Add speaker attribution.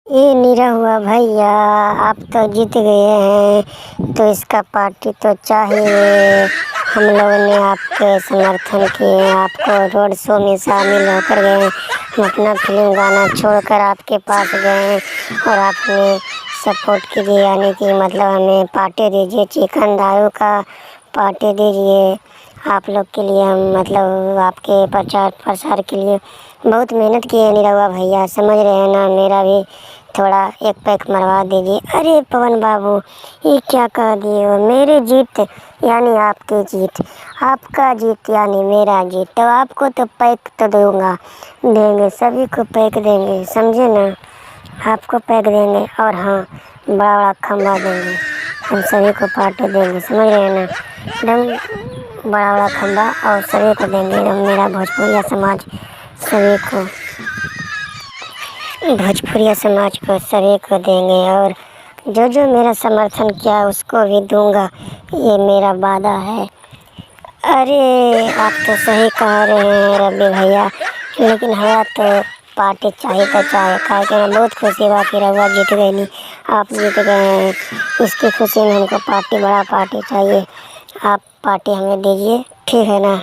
Speaker 1: ये नीरा हुआ भैया, आप तो जीत गए हैं तो इसका पार्टी तो चाहिए। हम लोगों ने आपके समर्थन किए, आपको रोड शो में शामिल होकर गए। हम अपना फिल्म गाना छोड़कर आपके पास गए हैं और आपने सपोर्ट कीजिए, यानी कि मतलब हमें पार्टी दीजिए, चिकन दारू का पार्टी दीजिए। आप लोग के लिए हम मतलब आपके प्रचार प्रसार के लिए बहुत मेहनत की है निरहुआ भैया, समझ रहे हैं ना। मेरा भी थोड़ा एक पैक मरवा दीजिए। अरे पवन बाबू, ये क्या कह दिए हो? मेरी जीत यानी आपकी जीत, आपका जीत यानी मेरा जीत। तो आपको तो पैक तो दूंगा, देंगे सभी को पैक देंगे, समझे ना। आपको पैक देंगे और हाँ, बड़ा बड़ा खम्बा देंगे, हम सभी को पार्टी देंगे, समझ रहे हैं ना। एकदम बड़ा बड़ा खम्बा और सभी को देंगे, एकदम मेरा भोजपुरिया समाज सभी को, भोजपुरिया समाज को सभी को देंगे। और जो जो मेरा समर्थन किया उसको भी दूंगा, ये मेरा वादा है। अरे आप तो सही कह रहे हैं रब्बी भैया, लेकिन हमारा तो पार्टी चाहिए तो चाहिए। काहे कि हमें बहुत खुशी हुआ कि रहुआ जीत गए, नहीं आप जीत गए हैं। इसकी खुशी में हमको पार्टी, बड़ा पार्टी चाहिए। आप पार्टी हमें दीजिए, ठीक है ना।